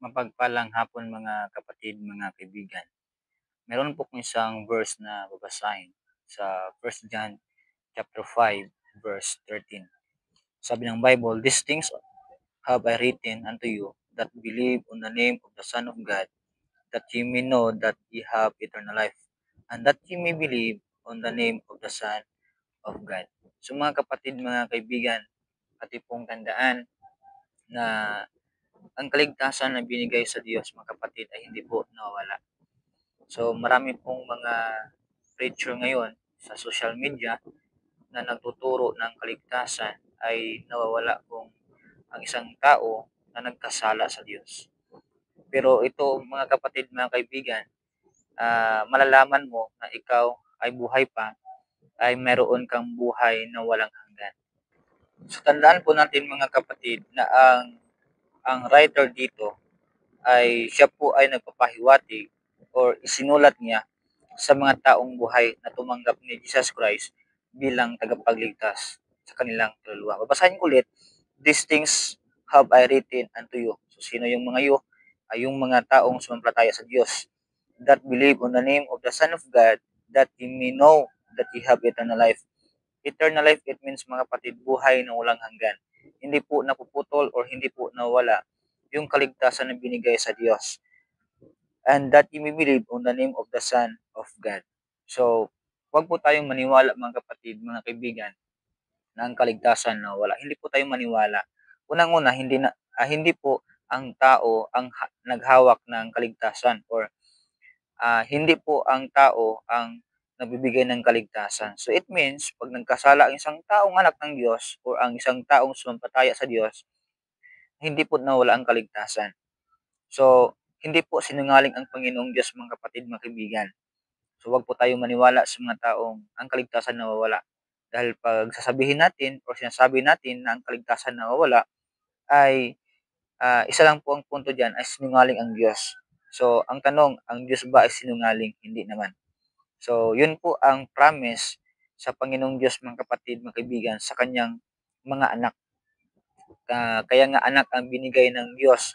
Mapagpalang hapon mga kapatid, mga kaibigan. Meron po kong isang verse na babasahin sa 1 John chapter 5 verse 13. Sabi ng Bible, "These things have I written unto you that believe on the name of the Son of God, that ye may know that ye have eternal life, and that ye may believe on the name of the Son of God." So mga kapatid, mga kaibigan, pati pong tandaan na ang kaligtasan na binigay sa Diyos, mga kapatid, ay hindi po nawawala. So marami pong mga preacher ngayon sa social media na nagtuturo ng kaligtasan ay nawawala kung ang isang tao na nagkasala sa Diyos. Pero ito mga kapatid, mga kaibigan, malalaman mo na ikaw ay buhay pa, ay meron kang buhay na walang hanggan. So tandaan po natin mga kapatid na ang writer dito ay siya po ay nagpapahiwatig or isinulat niya sa mga taong buhay na tumanggap ni Jesus Christ bilang tagapagligtas sa kanilang kaluluwa. Babasahin ko ulit, "These things have I written unto you." So sino yung mga yu? Ay yung mga taong sumampalataya sa Diyos, "that believe on the name of the Son of God, that ye may know that ye have eternal life." Eternal life, it means mga kapatid, buhay na walang hanggan. Hindi po napuputol or hindi po nawala yung kaligtasan na binigay sa Diyos. "And that ye may believe on the name of the Son of God." So, wag po tayong maniwala mga kapatid, mga kaibigan, na ang kaligtasan nawawala. Hindi po tayo maniwala. Unang-una, hindi po ang tao ang naghawak ng kaligtasan or hindi po ang tao ang nagbibigay ng kaligtasan. So it means, pag nagkasala ang isang taong anak ng Diyos o ang isang taong sumampalataya sa Diyos, hindi po nawala ang kaligtasan. So, hindi po sinungaling ang Panginoong Diyos mga kapatid, mga kaibigan. So wag po tayong maniwala sa mga taong ang kaligtasan nawawala. Dahil pag sasabihin natin o sinasabi natin na ang kaligtasan nawawala ay isa lang po ang punto diyan, ay sinungaling ang Diyos. So ang tanong, ang Diyos ba ay sinungaling? Hindi naman. So yun po ang promise sa Panginoong Diyos mga kapatid, mga kaibigan, sa kanyang mga anak. Kaya nga anak ang binigay ng Diyos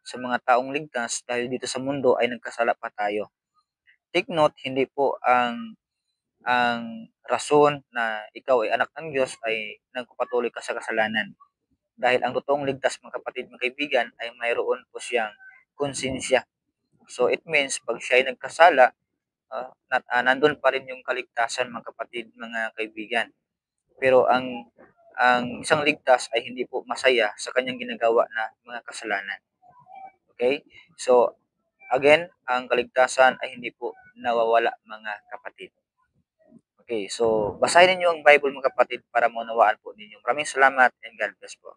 sa mga taong ligtas dahil dito sa mundo ay nagkasala pa tayo. Take note, hindi po ang rason na ikaw ay anak ng Diyos ay nagpapatuloy ka sa kasalanan. Dahil ang totoong ligtas mga kapatid, mga kaibigan, ay mayroon po siyang konsensya. So it means pag siya ay nagkasala, nandun pa rin yung kaligtasan mga kapatid, mga kaibigan. Pero ang isang ligtas ay hindi po masaya sa kanyang ginagawa na mga kasalanan. Okay? So again, ang kaligtasan ay hindi po nawawala mga kapatid. Okay, so basahin ninyo ang Bible mga kapatid para maunawaan po ninyo. Maraming salamat and God bless po.